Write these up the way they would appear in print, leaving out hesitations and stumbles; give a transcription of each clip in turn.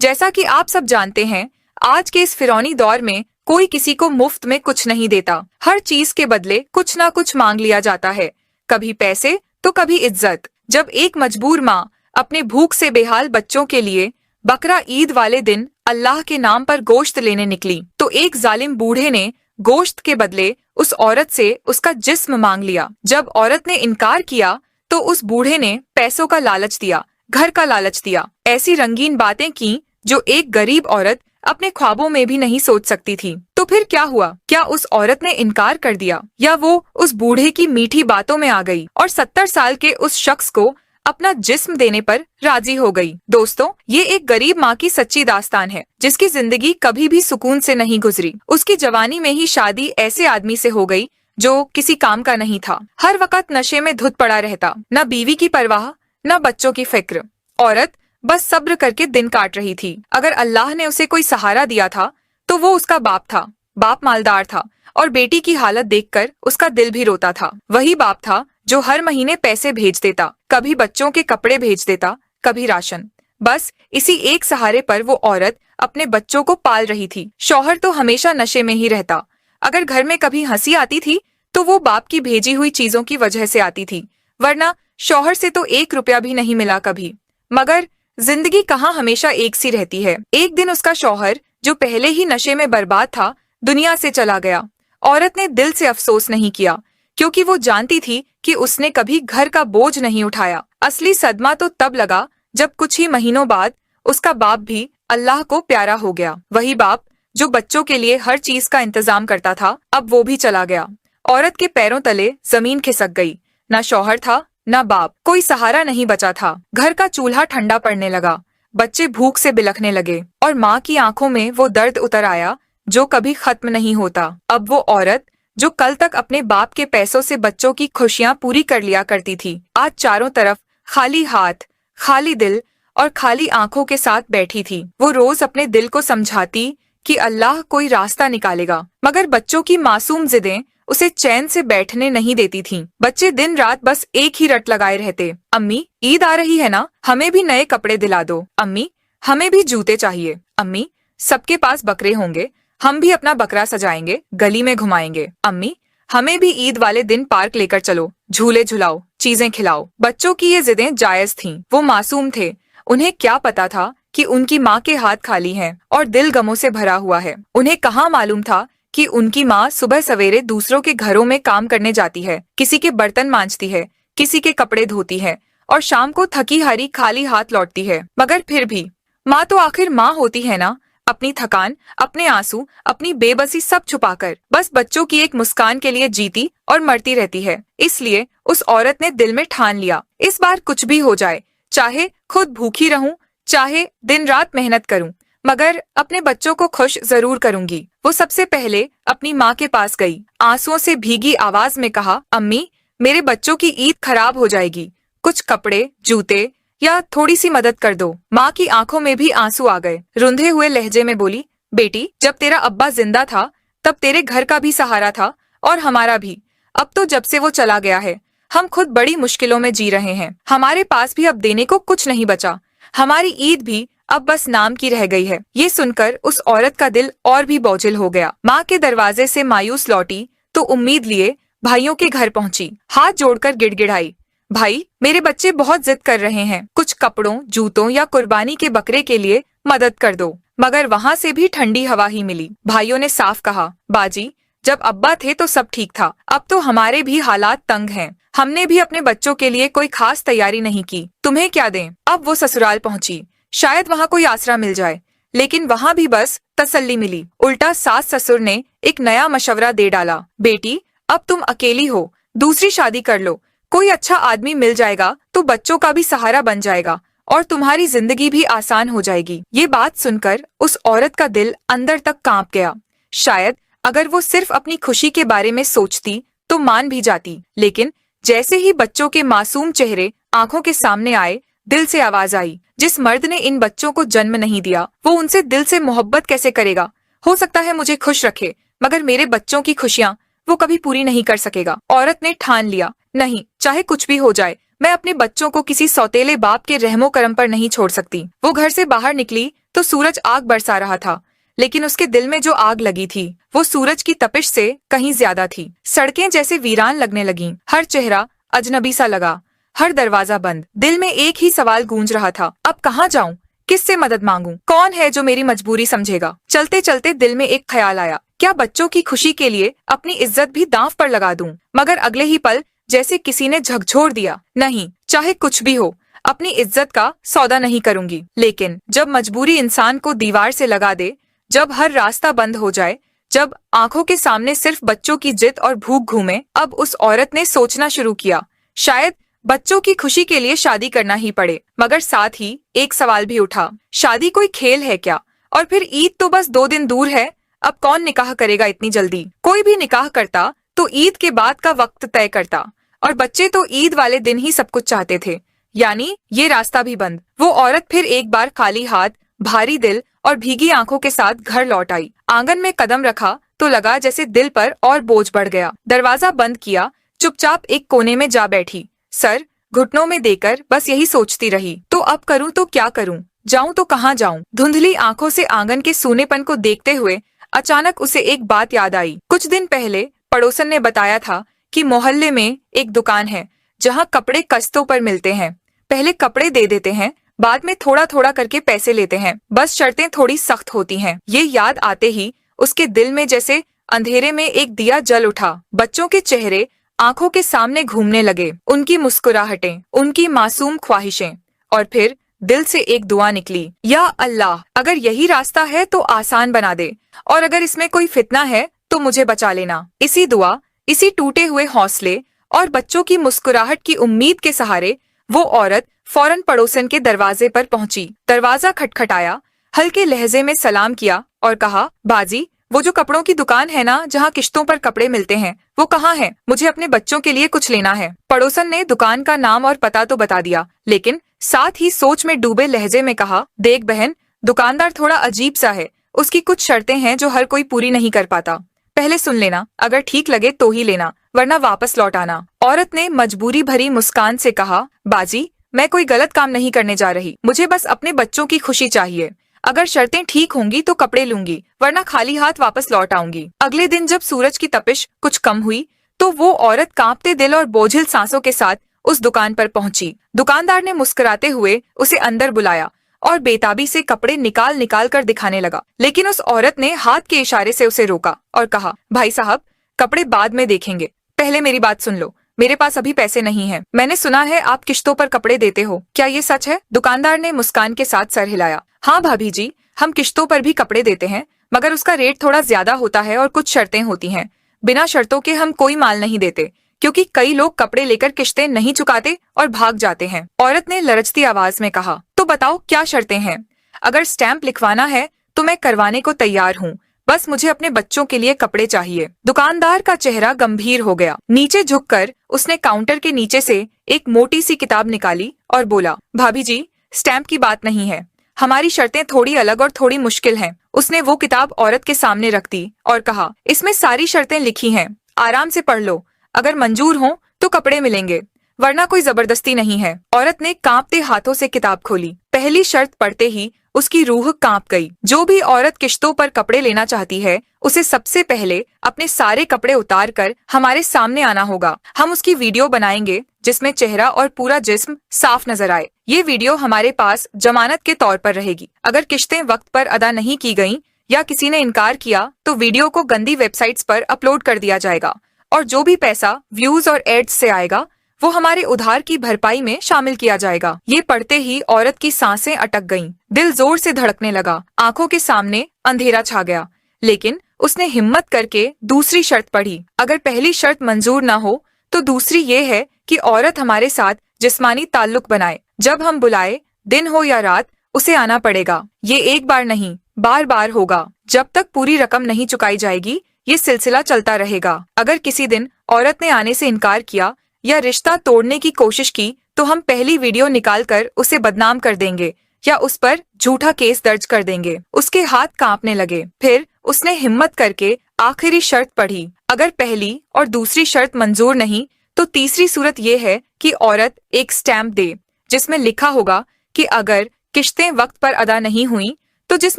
जैसा कि आप सब जानते हैं, आज के इस फिरौनी दौर में कोई किसी को मुफ्त में कुछ नहीं देता। हर चीज के बदले कुछ ना कुछ मांग लिया जाता है, कभी पैसे तो कभी इज्जत। जब एक मजबूर माँ अपने भूख से बेहाल बच्चों के लिए बकरा ईद वाले दिन अल्लाह के नाम पर गोश्त लेने निकली, तो एक जालिम बूढ़े ने गोश्त के बदले उस औरत से उसका जिस्म मांग लिया। जब औरत ने इनकार किया तो उस बूढ़े ने पैसों का लालच दिया, घर का लालच दिया, ऐसी रंगीन बातें की जो एक गरीब औरत अपने ख्वाबों में भी नहीं सोच सकती थी। तो फिर क्या हुआ? क्या उस औरत ने इनकार कर दिया या वो उस बूढ़े की मीठी बातों में आ गई और 70 साल के उस शख्स को अपना जिस्म देने पर राजी हो गई? दोस्तों, ये एक गरीब माँ की सच्ची दास्तान है जिसकी जिंदगी कभी भी सुकून से नहीं गुजरी। उसकी जवानी में ही शादी ऐसे आदमी से हो गई जो किसी काम का नहीं था, हर वक्त नशे में धुत पड़ा रहता, न बीवी की परवाह न बच्चों की फिक्र। औरत बस सब्र करके दिन काट रही थी। अगर अल्लाह ने उसे कोई सहारा दिया था तो वो उसका बाप था। बाप मालदार था और बेटी की हालत देखकर उसका दिल भी रोता था। वही बाप था जो हर महीने पैसे भेज देता, कभी बच्चों के कपड़े भेज देता, कभी राशन। बस इसी एक सहारे पर वो औरत अपने बच्चों को पाल रही थी। शौहर तो हमेशा नशे में ही रहता। अगर घर में कभी हंसी आती थी तो वो बाप की भेजी हुई चीजों की वजह से आती थी, वरना शौहर से तो 1 रुपया भी नहीं मिला कभी। मगर जिंदगी कहाँ हमेशा एक सी रहती है। एक दिन उसका शौहर, जो पहले ही नशे में बर्बाद था, दुनिया से चला गया। औरत ने दिल से अफसोस नहीं किया, क्योंकि वो जानती थी कि उसने कभी घर का बोझ नहीं उठाया। असली सदमा तो तब लगा जब कुछ ही महीनों बाद उसका बाप भी अल्लाह को प्यारा हो गया। वही बाप जो बच्चों के लिए हर चीज का इंतजाम करता था, अब वो भी चला गया। औरत के पैरों तले जमीन खिसक गई। न शौहर था न बाप, कोई सहारा नहीं बचा था। घर का चूल्हा ठंडा पड़ने लगा, बच्चे भूख से बिलखने लगे और माँ की आंखों में वो दर्द उतर आया जो कभी खत्म नहीं होता। अब वो औरत जो कल तक अपने बाप के पैसों से बच्चों की खुशियां पूरी कर लिया करती थी, आज चारों तरफ खाली हाथ, खाली दिल और खाली आंखों के साथ बैठी थी। वो रोज अपने दिल को समझाती कि अल्लाह कोई रास्ता निकालेगा, मगर बच्चों की मासूम जिदें उसे चैन से बैठने नहीं देती थीं। बच्चे दिन रात बस एक ही रट लगाए रहते, अम्मी ईद आ रही है ना, हमें भी नए कपड़े दिला दो। अम्मी हमें भी जूते चाहिए। अम्मी सबके पास बकरे होंगे, हम भी अपना बकरा सजाएंगे, गली में घुमाएंगे। अम्मी हमें भी ईद वाले दिन पार्क लेकर चलो, झूले झुलाओ, चीजें खिलाओ। बच्चों की ये जिदें जायज थीं, वो मासूम थे। उन्हें क्या पता था कि उनकी माँ के हाथ खाली हैं और दिल गमों से भरा हुआ है। उन्हें कहाँ मालूम था कि उनकी माँ सुबह सवेरे दूसरों के घरों में काम करने जाती है, किसी के बर्तन मांजती है, किसी के कपड़े धोती है और शाम को थकी हारी खाली हाथ लौटती है। मगर फिर भी माँ तो आखिर माँ होती है ना, अपनी थकान, अपने आंसू, अपनी बेबसी सब छुपाकर बस बच्चों की एक मुस्कान के लिए जीती और मरती रहती है। इसलिए उस औरत ने दिल में ठान लिया, इस बार कुछ भी हो जाए, चाहे खुद भूखी रहूं, चाहे दिन रात मेहनत करूं, मगर अपने बच्चों को खुश जरूर करूंगी। वो सबसे पहले अपनी माँ के पास गई, आंसुओं से भीगी आवाज में कहा, अम्मी मेरे बच्चों की ईद खराब हो जाएगी, कुछ कपड़े, जूते या थोड़ी सी मदद कर दो। माँ की आंखों में भी आंसू आ गए। रुंधे हुए लहजे में बोली, बेटी जब तेरा अब्बा जिंदा था तब तेरे घर का भी सहारा था और हमारा भी। अब तो जब से वो चला गया है हम खुद बड़ी मुश्किलों में जी रहे हैं। हमारे पास भी अब देने को कुछ नहीं बचा। हमारी ईद भी अब बस नाम की रह गई है। ये सुनकर उस औरत का दिल और भी बोझिल हो गया। माँ के दरवाजे से मायूस लौटी तो उम्मीद लिए भाइयों के घर पहुंची। हाथ जोड़कर गिड़गिड़ाई, भाई मेरे बच्चे बहुत जिद कर रहे हैं, कुछ कपड़ों, जूतों या कुर्बानी के बकरे के लिए मदद कर दो। मगर वहाँ से भी ठंडी हवा ही मिली। भाइयों ने साफ कहा, बाजी जब अब्बा थे तो सब ठीक था, अब तो हमारे भी हालात तंग हैं। हमने भी अपने बच्चों के लिए कोई खास तैयारी नहीं की, तुम्हें क्या दें। अब वो ससुराल पहुंची, शायद वहाँ कोई आसरा मिल जाए, लेकिन वहाँ भी बस तसल्ली मिली। उल्टा सास ससुर ने एक नया मशवरा दे डाला, बेटी अब तुम अकेली हो, दूसरी शादी कर लो, कोई अच्छा आदमी मिल जाएगा तो बच्चों का भी सहारा बन जाएगा और तुम्हारी जिंदगी भी आसान हो जाएगी। ये बात सुनकर उस औरत का दिल अंदर तक कांप गया। शायद अगर वो सिर्फ अपनी खुशी के बारे में सोचती तो मान भी जाती, लेकिन जैसे ही बच्चों के मासूम चेहरे आंखों के सामने आए, दिल से आवाज आई, जिस मर्द ने इन बच्चों को जन्म नहीं दिया वो उनसे दिल से मोहब्बत कैसे करेगा। हो सकता है मुझे खुश रखे, मगर मेरे बच्चों की खुशियां वो कभी पूरी नहीं कर सकेगा। औरत ने ठान लिया, नहीं, चाहे कुछ भी हो जाए, मैं अपने बच्चों को किसी सौतेले बाप के रहमो करम पर नहीं छोड़ सकती। वो घर से बाहर निकली तो सूरज आग बरसा रहा था, लेकिन उसके दिल में जो आग लगी थी वो सूरज की तपिश से कहीं ज्यादा थी। सड़कें जैसे वीरान लगने लगीं, हर चेहरा अजनबी सा लगा, हर दरवाजा बंद। दिल में एक ही सवाल गूंज रहा था, अब कहाँ जाऊं, किससे मदद मांगूं, कौन है जो मेरी मजबूरी समझेगा। चलते चलते दिल में एक ख्याल आया, क्या बच्चों की खुशी के लिए अपनी इज्जत भी दांव पर लगा दूं। मगर अगले ही पल जैसे किसी ने झकझोर दिया, नहीं, चाहे कुछ भी हो, अपनी इज्जत का सौदा नहीं करूंगी। लेकिन जब मजबूरी इंसान को दीवार से लगा दे, जब हर रास्ता बंद हो जाए, जब आंखों के सामने सिर्फ बच्चों की जिद और भूख घूमे, अब उस औरत ने सोचना शुरू किया, शायद बच्चों की खुशी के लिए शादी करना ही पड़े। मगर साथ ही एक सवाल भी उठा, शादी कोई खेल है क्या? और फिर ईद तो बस 2 दिन दूर है, अब कौन निकाह करेगा इतनी जल्दी? कोई भी निकाह करता तो ईद के बाद का वक्त तय करता, और बच्चे तो ईद वाले दिन ही सब कुछ चाहते थे। यानी ये रास्ता भी बंद। वो औरत फिर एक बार खाली हाथ, भारी दिल और भीगी आंखों के साथ घर लौट आई। आंगन में कदम रखा तो लगा जैसे दिल पर और बोझ बढ़ गया। दरवाजा बंद किया, चुपचाप एक कोने में जा बैठी, सर घुटनों में देकर बस यही सोचती रही, तो अब करूं तो क्या करूं, जाऊं तो कहाँ जाऊं। धुंधली आंखों से आंगन के सूनेपन को देखते हुए अचानक उसे एक बात याद आई। कुछ दिन पहले पड़ोसन ने बताया था कि मोहल्ले में एक दुकान है जहां कपड़े किस्तों पर मिलते हैं। पहले कपड़े दे देते हैं, बाद में थोड़ा थोड़ा करके पैसे लेते हैं, बस शर्तें थोड़ी सख्त होती हैं। ये याद आते ही उसके दिल में जैसे अंधेरे में एक दिया जल उठा। बच्चों के चेहरे आंखों के सामने घूमने लगे, उनकी मुस्कुराहटें, उनकी मासूम ख्वाहिशें, और फिर दिल से एक दुआ निकली, या अल्लाह, अगर यही रास्ता है तो आसान बना दे, और अगर इसमें कोई फितना है तो मुझे बचा लेना। इसी दुआ, इसी टूटे हुए हौसले और बच्चों की मुस्कुराहट की उम्मीद के सहारे वो औरत फौरन पड़ोसन के दरवाजे पर पहुंची। दरवाजा खटखटाया, हल्के लहजे में सलाम किया और कहा, बाजी, वो जो कपड़ों की दुकान है ना जहाँ किश्तों पर कपड़े मिलते हैं, वो कहाँ है? मुझे अपने बच्चों के लिए कुछ लेना है। पड़ोसन ने दुकान का नाम और पता तो बता दिया, लेकिन साथ ही सोच में डूबे लहजे में कहा, देख बहन, दुकानदार थोड़ा अजीब सा है, उसकी कुछ शर्तें हैं जो हर कोई पूरी नहीं कर पाता। पहले सुन लेना, अगर ठीक लगे तो ही लेना, वरना वापस लौट आना। औरत ने मजबूरी भरी मुस्कान से कहा, बाजी, मैं कोई गलत काम नहीं करने जा रही, मुझे बस अपने बच्चों की खुशी चाहिए। अगर शर्तें ठीक होंगी तो कपड़े लूंगी, वरना खाली हाथ वापस लौट आऊंगी। अगले दिन जब सूरज की तपिश कुछ कम हुई तो वो औरत कांपते दिल और बोझिल सांसों के साथ उस दुकान पर पहुंची। दुकानदार ने मुस्कुराते हुए उसे अंदर बुलाया और बेताबी से कपड़े निकाल निकाल कर दिखाने लगा, लेकिन उस औरत ने हाथ के इशारे से उसे रोका और कहा, भाई साहब, कपड़े बाद में देखेंगे, पहले मेरी बात सुन लो, मेरे पास अभी पैसे नहीं हैं। मैंने सुना है आप किश्तों पर कपड़े देते हो, क्या ये सच है? दुकानदार ने मुस्कान के साथ सर हिलाया। हाँ भाभी जी, हम किश्तों पर भी कपड़े देते हैं, मगर उसका रेट थोड़ा ज्यादा होता है और कुछ शर्तें होती हैं। बिना शर्तों के हम कोई माल नहीं देते, क्योंकि कई लोग कपड़े लेकर किश्तें नहीं चुकाते और भाग जाते हैं। औरत ने लरचती आवाज में कहा, तो बताओ क्या शर्तें हैं? अगर स्टैंप लिखवाना है तो मैं करवाने को तैयार हूँ, बस मुझे अपने बच्चों के लिए कपड़े चाहिए। दुकानदार का चेहरा गंभीर हो गया। नीचे झुककर उसने काउंटर के नीचे से एक मोटी सी किताब निकाली और बोला, भाभी जी, स्टैंप की बात नहीं है, हमारी शर्तें थोड़ी अलग और थोड़ी मुश्किल हैं। उसने वो किताब औरत के सामने रख दी और कहा, इसमें सारी शर्तें लिखी हैं, आराम से पढ़ लो, अगर मंजूर हो तो कपड़े मिलेंगे, वरना कोई जबरदस्ती नहीं है। औरत ने कांपते हाथों से किताब खोली। पहली शर्त पढ़ते ही उसकी रूह कांप गई। जो भी औरत किश्तों पर कपड़े लेना चाहती है, उसे सबसे पहले अपने सारे कपड़े उतार कर हमारे सामने आना होगा। हम उसकी वीडियो बनाएंगे जिसमें चेहरा और पूरा जिस्म साफ नजर आए। ये वीडियो हमारे पास जमानत के तौर पर रहेगी। अगर किश्तें वक्त पर अदा नहीं की गईं या किसी ने इनकार किया तो वीडियो को गंदी वेबसाइट्स पर अपलोड कर दिया जाएगा, और जो भी पैसा व्यूज और एड्स से आएगा वो हमारे उधार की भरपाई में शामिल किया जाएगा। ये पढ़ते ही औरत की सांसें अटक गईं, दिल जोर से धड़कने लगा, आंखों के सामने अंधेरा छा गया। लेकिन उसने हिम्मत करके दूसरी शर्त पढ़ी। अगर पहली शर्त मंजूर न हो तो दूसरी ये है कि औरत हमारे साथ जिस्मानी ताल्लुक बनाए। जब हम बुलाए, दिन हो या रात, उसे आना पड़ेगा। ये एक बार नहीं, बार बार होगा। जब तक पूरी रकम नहीं चुकाई जाएगी ये सिलसिला चलता रहेगा। अगर किसी दिन औरत ने आने से इनकार किया या रिश्ता तोड़ने की कोशिश की तो हम पहली वीडियो निकालकर उसे बदनाम कर देंगे या उस पर झूठा केस दर्ज कर देंगे। उसके हाथ कांपने लगे। फिर उसने हिम्मत करके आखिरी शर्त पढ़ी। अगर पहली और दूसरी शर्त मंजूर नहीं तो तीसरी सूरत ये है कि औरत एक स्टैंप दे जिसमें लिखा होगा कि अगर किश्तें वक्त पर अदा नहीं हुई तो जिस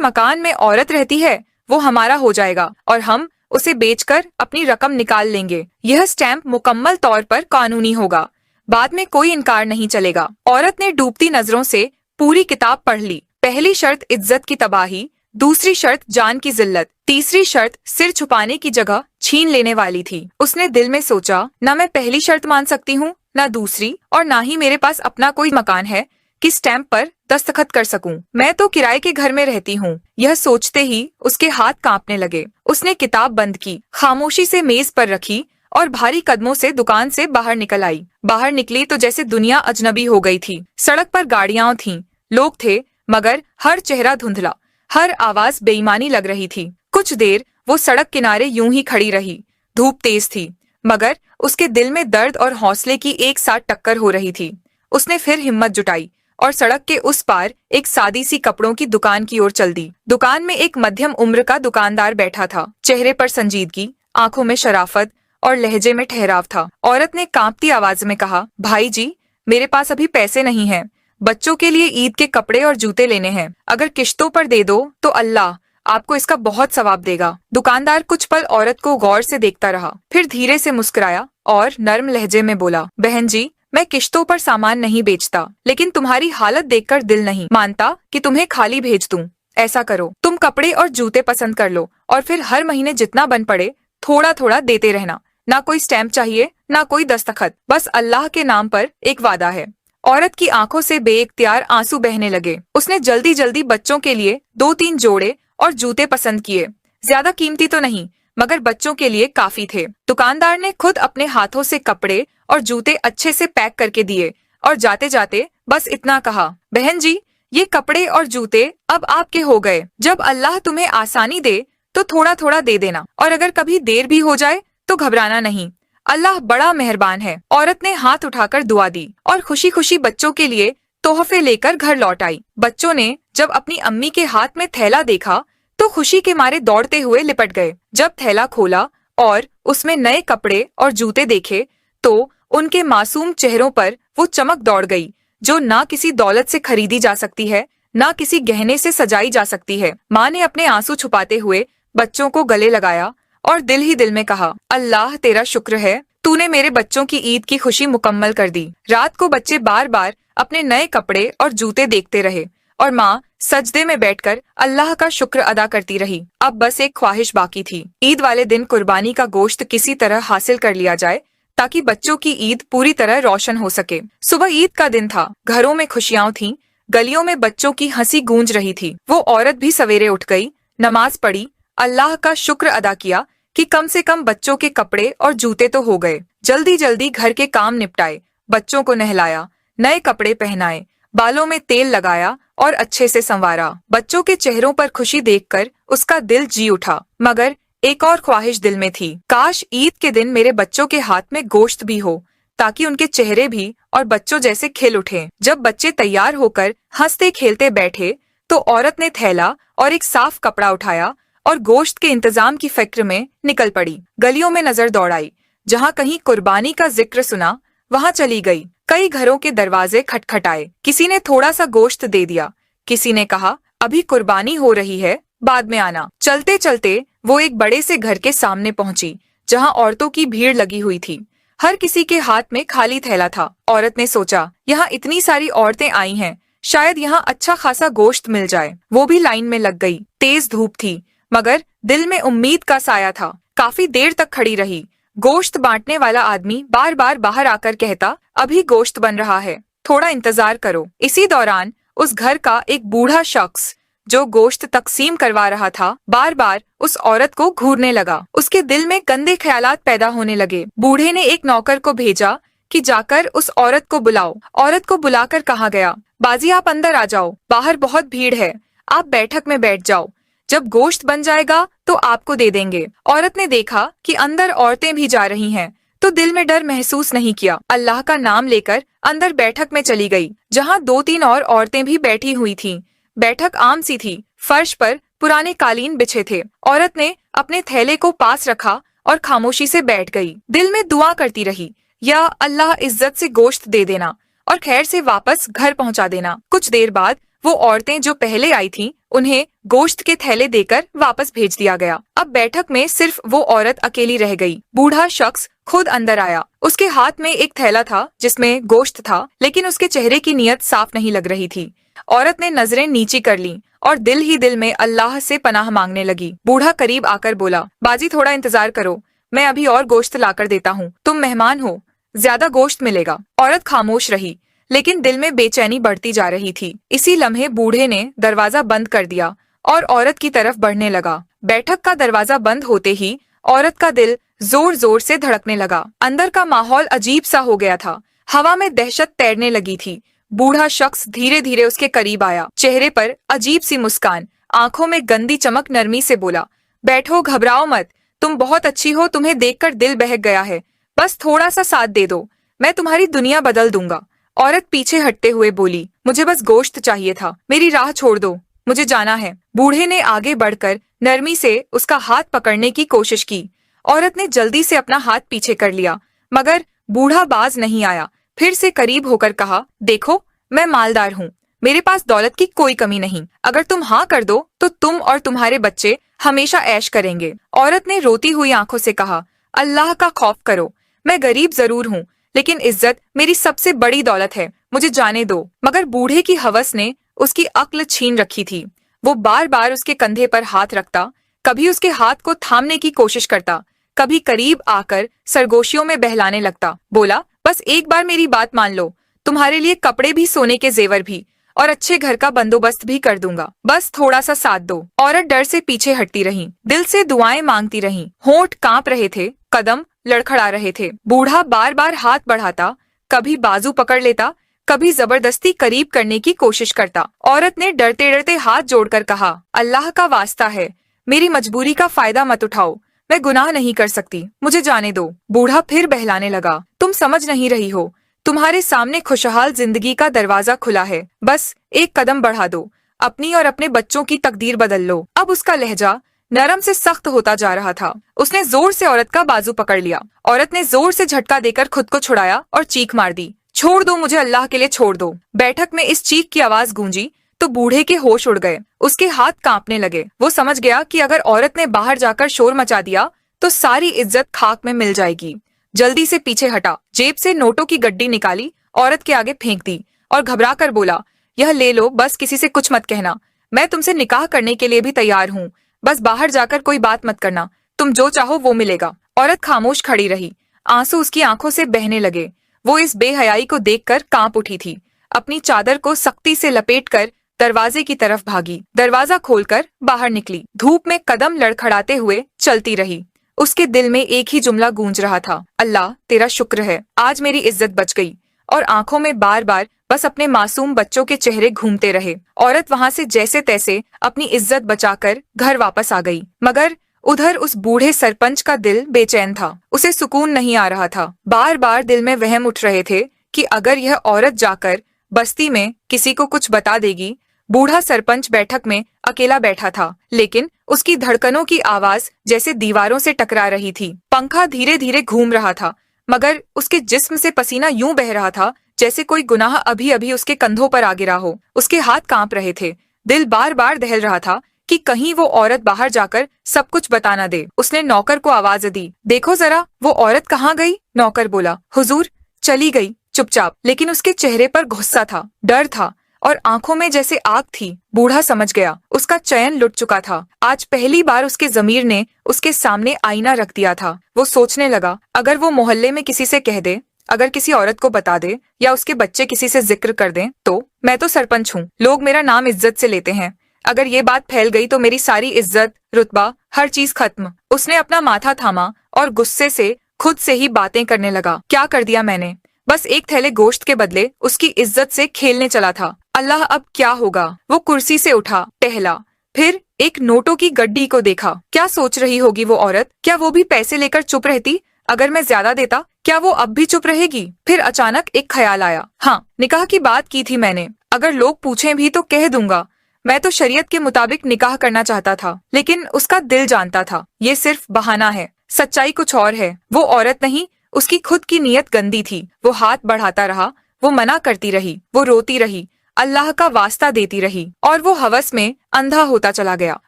मकान में औरत रहती है वो हमारा हो जाएगा और हम उसे बेचकर अपनी रकम निकाल लेंगे। यह स्टैंप मुकम्मल तौर पर कानूनी होगा, बाद में कोई इनकार नहीं चलेगा। औरत ने डूबती नजरों से पूरी किताब पढ़ ली। पहली शर्त इज्जत की तबाही, दूसरी शर्त जान की जिल्लत, तीसरी शर्त सिर छुपाने की जगह छीन लेने वाली थी। उसने दिल में सोचा, न मैं पहली शर्त मान सकती हूँ न दूसरी, और न ही मेरे पास अपना कोई मकान है कि स्टैंप पर दस्तखत कर सकूं। मैं तो किराए के घर में रहती हूँ। यह सोचते ही उसके हाथ कांपने लगे। उसने किताब बंद की, खामोशी से मेज पर रखी और भारी कदमों से दुकान से बाहर निकल आई। बाहर निकली तो जैसे दुनिया अजनबी हो गई थी। सड़क पर गाड़ियां थीं, लोग थे, मगर हर चेहरा धुंधला, हर आवाज बेईमानी लग रही थी। कुछ देर वो सड़क किनारे यूं ही खड़ी रही। धूप तेज थी, मगर उसके दिल में दर्द और हौसले की एक साथ टक्कर हो रही थी। उसने फिर हिम्मत जुटाई और सड़क के उस पार एक सादी सी कपड़ों की दुकान की ओर चल दी। दुकान में एक मध्यम उम्र का दुकानदार बैठा था। चेहरे पर संजीदगी, आंखों में शराफत और लहजे में ठहराव था। औरत ने कांपती आवाज में कहा, भाई जी, मेरे पास अभी पैसे नहीं हैं। बच्चों के लिए ईद के कपड़े और जूते लेने हैं। अगर किश्तों पर दे दो तो अल्लाह आपको इसका बहुत सवाब देगा। दुकानदार कुछ पल औरत को गौर से देखता रहा, फिर धीरे से मुस्कुराया और नर्म लहजे में बोला, बहन जी, मैं किश्तों पर सामान नहीं बेचता, लेकिन तुम्हारी हालत देखकर दिल नहीं मानता कि तुम्हें खाली भेज दूं। ऐसा करो, तुम कपड़े और जूते पसंद कर लो और फिर हर महीने जितना बन पड़े थोड़ा थोड़ा देते रहना। ना कोई स्टैंप चाहिए, ना कोई दस्तखत, बस अल्लाह के नाम पर एक वादा है। औरत की आंखों से बेइख्तियार आंसू बहने लगे। उसने जल्दी जल्दी बच्चों के लिए 2-3 जोड़े और जूते पसंद किए। ज्यादा कीमती तो नहीं, मगर बच्चों के लिए काफी थे। दुकानदार ने खुद अपने हाथों से कपड़े और जूते अच्छे से पैक करके दिए और जाते जाते बस इतना कहा, बहन जी, ये कपड़े और जूते अब आपके हो गए। जब अल्लाह तुम्हें आसानी दे तो थोड़ा थोड़ा दे देना, और अगर कभी देर भी हो जाए तो घबराना नहीं, अल्लाह बड़ा मेहरबान है। औरत ने हाथ उठाकर दुआ दी और खुशी खुशी बच्चों के लिए तोहफे लेकर घर लौट आई। बच्चों ने जब अपनी अम्मी के हाथ में थैला देखा तो खुशी के मारे दौड़ते हुए लिपट गए। जब थैला खोला और उसमें नए कपड़े और जूते देखे तो उनके मासूम चेहरों पर वो चमक दौड़ गई जो ना किसी दौलत से खरीदी जा सकती है, ना किसी गहने से सजाई जा सकती है। माँ ने अपने आंसू छुपाते हुए बच्चों को गले लगाया और दिल ही दिल में कहा, अल्लाह तेरा शुक्र है, तूने मेरे बच्चों की ईद की खुशी मुकम्मल कर दी। रात को बच्चे बार बार अपने नए कपड़े और जूते देखते रहे और माँ सजदे में बैठकर अल्लाह का शुक्र अदा करती रही। अब बस एक ख्वाहिश बाकी थी, ईद वाले दिन कुर्बानी का गोश्त किसी तरह हासिल कर लिया जाए ताकि बच्चों की ईद पूरी तरह रोशन हो सके। सुबह ईद का दिन था, घरों में खुशियां थीं, गलियों में बच्चों की हंसी गूंज रही थी। वो औरत भी सवेरे उठ गई, नमाज पढ़ी, अल्लाह का शुक्र अदा किया कि कम से कम बच्चों के कपड़े और जूते तो हो गए। जल्दी जल्दी घर के काम निपटाए, बच्चों को नहलाया, नए कपड़े पहनाए, बालों में तेल लगाया और अच्छे से संवारा। बच्चों के चेहरों पर खुशी देखकर उसका दिल जी उठा, मगर एक और ख्वाहिश दिल में थी, काश ईद के दिन मेरे बच्चों के हाथ में गोश्त भी हो ताकि उनके चेहरे भी और बच्चों जैसे खिल उठें। जब बच्चे तैयार होकर हंसते खेलते बैठे तो औरत ने थैला और एक साफ कपड़ा उठाया और गोश्त के इंतजाम की फिक्र में निकल पड़ी। गलियों में नजर दौड़ाई, जहाँ कहीं कुर्बानी का जिक्र सुना वहाँ चली गई। कई घरों के दरवाजे खटखटाए, किसी ने थोड़ा सा गोश्त दे दिया, किसी ने कहा अभी कुर्बानी हो रही है, बाद में आना। चलते चलते वो एक बड़े से घर के सामने पहुंची जहां औरतों की भीड़ लगी हुई थी। हर किसी के हाथ में खाली थैला था। औरत ने सोचा, यहाँ इतनी सारी औरतें आई हैं, शायद यहाँ अच्छा खासा गोश्त मिल जाए। वो भी लाइन में लग गई। तेज धूप थी, मगर दिल में उम्मीद का साया था। काफी देर तक खड़ी रही। गोश्त बांटने वाला आदमी बार बार बाहर आकर कहता, अभी गोश्त बन रहा है, थोड़ा इंतजार करो। इसी दौरान उस घर का एक बूढ़ा शख्स जो गोश्त तकसीम करवा रहा था बार बार उस औरत को घूरने लगा। उसके दिल में गंदे ख्यालात पैदा होने लगे। बूढ़े ने एक नौकर को भेजा कि जाकर उस औरत को बुलाओ। औरत को बुलाकर कहा गया, बाजी आप अंदर आ जाओ, बाहर बहुत भीड़ है, आप बैठक में बैठ जाओ, जब गोश्त बन जाएगा तो आपको दे देंगे। औरत ने देखा कि अंदर औरतें भी जा रही हैं, तो दिल में डर महसूस नहीं किया। अल्लाह का नाम लेकर अंदर बैठक में चली गई, जहाँ 2-3 और औरतें भी बैठी हुई थीं। बैठक आम सी थी, फर्श पर पुराने कालीन बिछे थे। औरत ने अपने थैले को पास रखा और खामोशी से बैठ गई। दिल में दुआ करती रही, या अल्लाह इज्जत से गोश्त दे देना और खैर से वापस घर पहुंचा देना। कुछ देर बाद वो औरतें जो पहले आई थीं उन्हें गोश्त के थैले देकर वापस भेज दिया गया। अब बैठक में सिर्फ वो औरत अकेली रह गई। बूढ़ा शख्स खुद अंदर आया। उसके हाथ में एक थैला था जिसमें गोश्त था, लेकिन उसके चेहरे की नीयत साफ नहीं लग रही थी। औरत ने नजरें नीची कर लीं और दिल ही दिल में अल्लाह से पनाह मांगने लगी। बूढ़ा करीब आकर बोला, बाजी थोड़ा इंतजार करो, मैं अभी और गोश्त लाकर देता हूँ, तुम मेहमान हो, ज्यादा गोश्त मिलेगा। औरत खामोश रही, लेकिन दिल में बेचैनी बढ़ती जा रही थी। इसी लम्हे बूढ़े ने दरवाजा बंद कर दिया और औरत की तरफ बढ़ने लगा। बैठक का दरवाजा बंद होते ही औरत का दिल जोर जोर से धड़कने लगा। अंदर का माहौल अजीब सा हो गया था। हवा में दहशत तैरने लगी थी। बूढ़ा शख्स धीरे धीरे उसके करीब आया। चेहरे पर अजीब सी मुस्कान, आंखों में गंदी चमक नरमी से बोला, बैठो, घबराओ मत, तुम बहुत अच्छी हो, तुम्हें देखकर दिल बहक गया है, बस थोड़ा सा साथ दे दो, मैं तुम्हारी दुनिया बदल दूंगा। औरत पीछे हटते हुए बोली, मुझे बस गोश्त चाहिए था, मेरी राह छोड़ दो, मुझे जाना है। बूढ़े ने आगे बढ़कर नरमी से उसका हाथ पकड़ने की कोशिश की। औरत ने जल्दी से अपना हाथ पीछे कर लिया, मगर बूढ़ा बाज नहीं आया। फिर से करीब होकर कहा, देखो, मैं मालदार हूँ, मेरे पास दौलत की कोई कमी नहीं, अगर तुम हाँ कर दो तो तुम और तुम्हारे बच्चे हमेशा ऐश करेंगे। औरत ने रोती हुई आंखों से कहा, अल्लाह का खौफ करो, मैं गरीब जरूर हूँ, लेकिन इज्जत मेरी सबसे बड़ी दौलत है, मुझे जाने दो। मगर बूढ़े की हवस ने उसकी अक्ल छीन रखी थी। वो बार बार उसके कंधे पर हाथ रखता, कभी उसके हाथ को थामने की कोशिश करता, कभी करीब आकर सरगोशियों में बहलाने लगता। बोला, बस एक बार मेरी बात मान लो, तुम्हारे लिए कपड़े भी, सोने के जेवर भी और अच्छे घर का बंदोबस्त भी कर दूंगा, बस थोड़ा सा साथ दो। औरत डर से पीछे हटती रही, दिल से दुआएं मांगती रही, होंठ कांप रहे थे, कदम लड़खड़ा रहे थे। बूढ़ा बार बार हाथ बढ़ाता, कभी बाजू पकड़ लेता, कभी जबरदस्ती करीब करने की कोशिश करता। औरत ने डरते डरते हाथ जोड़कर कहा, अल्लाह का वास्ता है, मेरी मजबूरी का फायदा मत उठाओ, मैं गुनाह नहीं कर सकती, मुझे जाने दो। बूढ़ा फिर बहलाने लगा, तुम समझ नहीं रही हो, तुम्हारे सामने खुशहाल जिंदगी का दरवाजा खुला है, बस एक कदम बढ़ा दो, अपनी और अपने बच्चों की तकदीर बदल लो। अब उसका लहजा नरम से सख्त होता जा रहा था। उसने जोर से औरत का बाजू पकड़ लिया। औरत ने जोर से झटका देकर खुद को छुड़ाया और चीख मार दी, छोड़ दो मुझे, अल्लाह के लिए छोड़ दो। बैठक में इस चीख की आवाज गूंजी तो बूढ़े के होश उड़ गए, उसके हाथ कांपने लगे। वो समझ गया कि अगर औरत ने बाहर जाकर शोर मचा दिया तो सारी इज्जत खाक में मिल जाएगी। जल्दी से पीछे हटा, जेब से नोटों की गड्डी निकाली, औरत के आगे फेंक दी और घबरा कर बोला, यह ले लो, बस किसी से कुछ मत कहना, मैं तुमसे निकाह करने के लिए भी तैयार हूँ, बस बाहर जाकर कोई बात मत करना, तुम जो चाहो वो मिलेगा। औरत खामोश खड़ी रही, आंसू उसकी आंखों से बहने लगे। वो इस बेहयाई को देखकर कांप उठी थी। अपनी चादर को सख्ती से लपेटकर दरवाजे की तरफ भागी, दरवाजा खोलकर बाहर निकली, धूप में कदम लड़खड़ाते हुए चलती रही। उसके दिल में एक ही जुमला गूंज रहा था, अल्लाह तेरा शुक्र है, आज मेरी इज्जत बच गई। और आंखों में बार बार बस अपने मासूम बच्चों के चेहरे घूमते रहे। औरत वहां से जैसे तैसे अपनी इज्जत बचाकर घर वापस आ गई, मगर उधर उस बूढ़े सरपंच का दिल बेचैन था, उसे सुकून नहीं आ रहा था। बार बार दिल में वहम उठ रहे थे कि अगर यह औरत जाकर बस्ती में किसी को कुछ बता देगी। बूढ़ा सरपंच बैठक में अकेला बैठा था, लेकिन उसकी धड़कनों की आवाज जैसे दीवारों से टकरा रही थी। पंखा धीरे धीरे घूम रहा था, मगर उसके जिस्म से पसीना यूं बह रहा था जैसे कोई गुनाह अभी अभी उसके कंधों पर आ गिरा हो। उसके हाथ कांप रहे थे, दिल बार बार दहल रहा था कि कहीं वो औरत बाहर जाकर सब कुछ बता न दे। उसने नौकर को आवाज दी, देखो जरा वो औरत कहाँ गई। नौकर बोला, हुजूर चली गई, चुपचाप। लेकिन उसके चेहरे पर गुस्सा था, डर था और आंखों में जैसे आग थी। बूढ़ा समझ गया, उसका चयन लुट चुका था। आज पहली बार उसके जमीर ने उसके सामने आईना रख दिया था। वो सोचने लगा, अगर वो मोहल्ले में किसी से कह दे, अगर किसी औरत को बता दे या उसके बच्चे किसी से जिक्र कर दें, तो मैं तो सरपंच हूँ, लोग मेरा नाम इज्जत से लेते हैं, अगर ये बात फैल गई तो मेरी सारी इज्जत, रुतबा, हर चीज खत्म। उसने अपना माथा थामा और गुस्से से खुद से ही बातें करने लगा, क्या कर दिया मैंने, बस एक थैले गोश्त के बदले उसकी इज्जत से खेलने चला था। अल्लाह अब क्या होगा। वो कुर्सी से उठा, टहला, फिर एक नोटों की गड्डी को देखा। क्या सोच रही होगी वो औरत, क्या वो भी पैसे लेकर चुप रहती? अगर मैं ज्यादा देता क्या वो अब भी चुप रहेगी? फिर अचानक एक ख्याल आया, हाँ, निकाह की बात की थी मैंने, अगर लोग पूछें भी तो कह दूंगा मैं तो शरीयत के मुताबिक निकाह करना चाहता था। लेकिन उसका दिल जानता था ये सिर्फ बहाना है, सच्चाई कुछ और है। वो औरत नहीं, उसकी खुद की नीयत गंदी थी। वो हाथ बढ़ाता रहा, वो मना करती रही, वो रोती रही, अल्लाह का वास्ता देती रही और वो हवस में अंधा होता चला गया।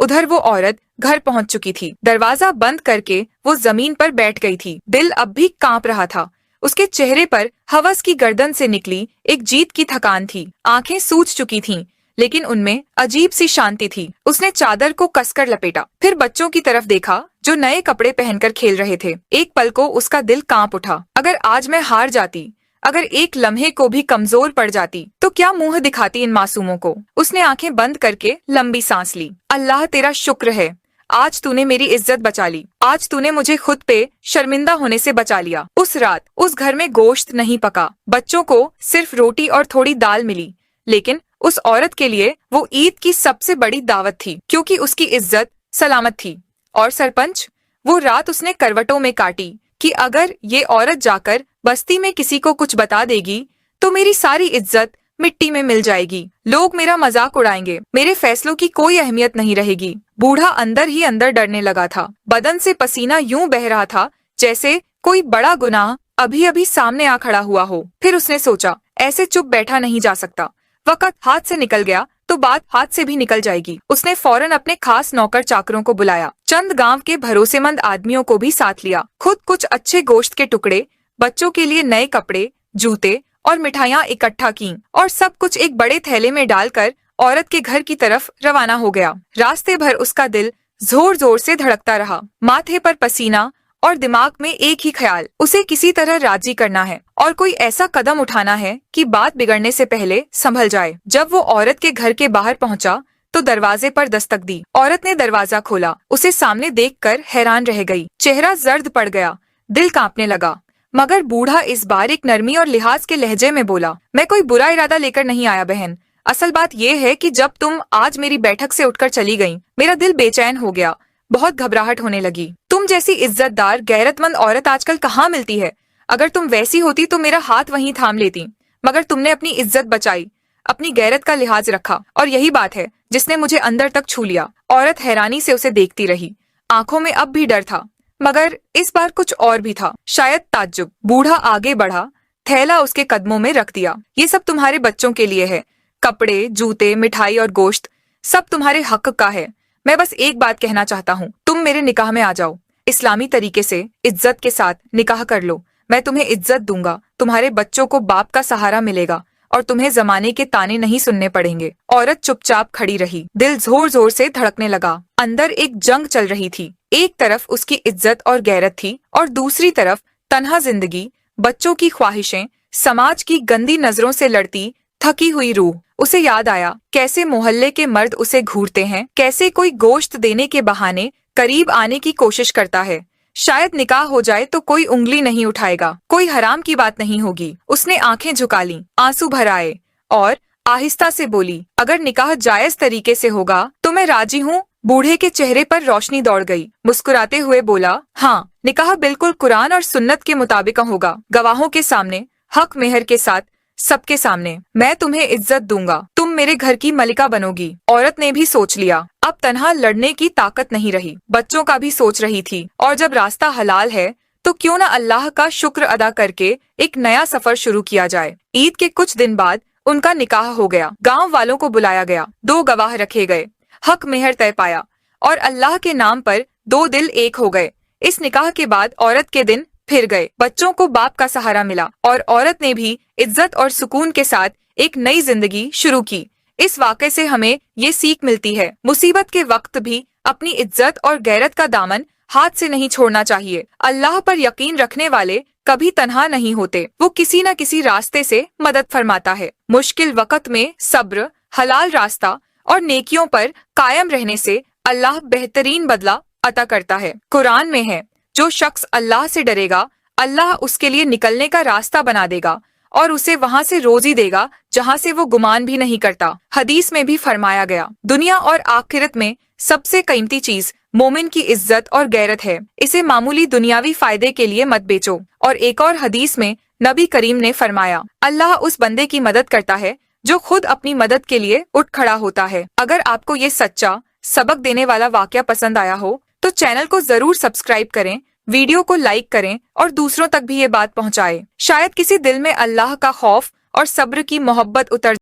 उधर वो औरत घर पहुंच चुकी थी। दरवाजा बंद करके वो जमीन पर बैठ गई थी। दिल अब भी कांप रहा था। उसके चेहरे पर हवस की गर्दन से निकली एक जीत की थकान थी। आंखें सूज चुकी थीं, लेकिन उनमें अजीब सी शांति थी। उसने चादर को कसकर लपेटा, फिर बच्चों की तरफ देखा जो नए कपड़े पहनकर खेल रहे थे। एक पल को उसका दिल कांप उठा। अगर आज मैं हार जाती, अगर एक लम्हे को भी कमजोर पड़ जाती, तो क्या मुंह दिखाती इन मासूमों को। उसने आंखें बंद करके लंबी सांस ली। अल्लाह तेरा शुक्र है, आज तूने मेरी इज्जत बचा ली। आज तूने मुझे खुद पे शर्मिंदा होने से बचा लिया। उस रात उस घर में गोश्त नहीं पका, बच्चों को सिर्फ रोटी और थोड़ी दाल मिली, लेकिन उस औरत के लिए वो ईद की सबसे बड़ी दावत थी, क्योंकि उसकी इज्जत सलामत थी। और सरपंच, वो रात उसने करवटों में काटी कि अगर ये औरत जाकर बस्ती में किसी को कुछ बता देगी तो मेरी सारी इज्जत मिट्टी में मिल जाएगी। लोग मेरा मजाक उड़ाएंगे, मेरे फैसलों की कोई अहमियत नहीं रहेगी। बूढ़ा अंदर ही अंदर डरने लगा था। बदन से पसीना यूं बह रहा था जैसे कोई बड़ा गुनाह अभी अभी सामने आ खड़ा हुआ हो। फिर उसने सोचा, ऐसे चुप बैठा नहीं जा सकता। वक्त हाथ से निकल गया तो बात हाथ से भी निकल जाएगी। उसने फौरन अपने खास नौकर चाकरों को बुलाया, चंद गांव के भरोसेमंद आदमियों को भी साथ लिया। खुद कुछ अच्छे गोश्त के टुकड़े, बच्चों के लिए नए कपड़े, जूते और मिठाइयाँ इकट्ठा की और सब कुछ एक बड़े थैले में डालकर औरत के घर की तरफ रवाना हो गया। रास्ते भर उसका दिल जोर जोर से धड़कता रहा। माथे पर पसीना और दिमाग में एक ही ख्याल, उसे किसी तरह राजी करना है और कोई ऐसा कदम उठाना है कि बात बिगड़ने से पहले संभल जाए। जब वो औरत के घर के बाहर पहुंचा तो दरवाजे पर दस्तक दी। औरत ने दरवाजा खोला। उसे सामने देखकर हैरान रह गई। चेहरा जर्द पड़ गया, दिल कांपने लगा। मगर बूढ़ा इस बार एक नरमी और लिहाज के लहजे में बोला, मैं कोई बुरा इरादा लेकर नहीं आया बहन। असल बात यह है कि जब तुम आज मेरी बैठक से उठकर चली गईं, मेरा दिल बेचैन हो गया, बहुत घबराहट होने लगी। तुम जैसी इज्जतदार गैरतमंद औरत आजकल कहाँ मिलती है। अगर तुम वैसी होती तो मेरा हाथ वहीं थाम लेती, मगर तुमने अपनी इज्जत बचाई, अपनी गैरत का लिहाज रखा, और यही बात है जिसने मुझे अंदर तक छू लिया। औरत हैरानी से उसे देखती रही। आंखों में अब भी डर था, मगर इस बार कुछ और भी था, शायद ताज्जुब। बूढ़ा आगे बढ़ा, थैला उसके कदमों में रख दिया। ये सब तुम्हारे बच्चों के लिए है। कपड़े, जूते, मिठाई और गोश्त सब तुम्हारे हक का है। मैं बस एक बात कहना चाहता हूँ, तुम मेरे निकाह में आ जाओ। इस्लामी तरीके से इज्जत के साथ निकाह कर लो। मैं तुम्हें इज्जत दूंगा, तुम्हारे बच्चों को बाप का सहारा मिलेगा और तुम्हें जमाने के ताने नहीं सुनने पड़ेंगे। औरत चुपचाप खड़ी रही। दिल जोर जोर से धड़कने लगा। अंदर एक जंग चल रही थी। एक तरफ उसकी इज्जत और गैरत थी और दूसरी तरफ तन्हा जिंदगी, बच्चों की ख्वाहिशें, समाज की गंदी नजरों से लड़ती थकी हुई रूह। उसे याद आया कैसे मोहल्ले के मर्द उसे घूरते हैं, कैसे कोई गोश्त देने के बहाने करीब आने की कोशिश करता है। शायद निकाह हो जाए तो कोई उंगली नहीं उठाएगा, कोई हराम की बात नहीं होगी। उसने आंखें झुका लीं, आंसू भर आए और आहिस्ता से बोली, अगर निकाह जायज तरीके से होगा तो मैं राजी हूँ। बूढ़े के चेहरे पर रोशनी दौड़ गई। मुस्कुराते हुए बोला, हाँ, निकाह बिल्कुल कुरान और सुन्नत के मुताबिक होगा, गवाहों के सामने, हक मेहर के साथ, सबके सामने। मैं तुम्हें इज्जत दूंगा, तुम मेरे घर की मलिका बनोगी। औरत ने भी सोच लिया, अब तन्हा लड़ने की ताकत नहीं रही। बच्चों का भी सोच रही थी, और जब रास्ता हलाल है तो क्यों न अल्लाह का शुक्र अदा करके एक नया सफर शुरू किया जाए। ईद के कुछ दिन बाद उनका निकाह हो गया। गांव वालों को बुलाया गया, 2 गवाह रखे गए, हक मेहर तय पाया और अल्लाह के नाम पर 2 दिल एक हो गए। इस निकाह के बाद औरत के दिन फिर गए। बच्चों को बाप का सहारा मिला और औरत ने भी इज्जत और सुकून के साथ एक नई जिंदगी शुरू की। इस वाक़े से हमें ये सीख मिलती है, मुसीबत के वक्त भी अपनी इज्जत और गैरत का दामन हाथ से नहीं छोड़ना चाहिए। अल्लाह पर यकीन रखने वाले कभी तन्हा नहीं होते, वो किसी न किसी रास्ते से मदद फरमाता है। मुश्किल वक्त में सब्र, हलाल रास्ता और नेकियों पर कायम रहने से अल्लाह बेहतरीन बदला अता करता है। कुरान में है, जो शख्स अल्लाह से डरेगा, अल्लाह उसके लिए निकलने का रास्ता बना देगा और उसे वहाँ से रोजी देगा जहाँ से वो गुमान भी नहीं करता। हदीस में भी फरमाया गया, दुनिया और आखिरत में सबसे कीमती चीज मोमिन की इज्जत और गैरत है, इसे मामूली दुनियावी फायदे के लिए मत बेचो। और एक और हदीस में नबी करीम ने फरमाया, अल्लाह उस बंदे की मदद करता है जो खुद अपनी मदद के लिए उठ खड़ा होता है। अगर आपको ये सच्चा सबक देने वाला वाकया पसंद आया हो तो चैनल को जरूर सब्सक्राइब करें, वीडियो को लाइक करें और दूसरों तक भी ये बात पहुंचाएं। शायद किसी दिल में अल्लाह का खौफ और सब्र की मोहब्बत उतर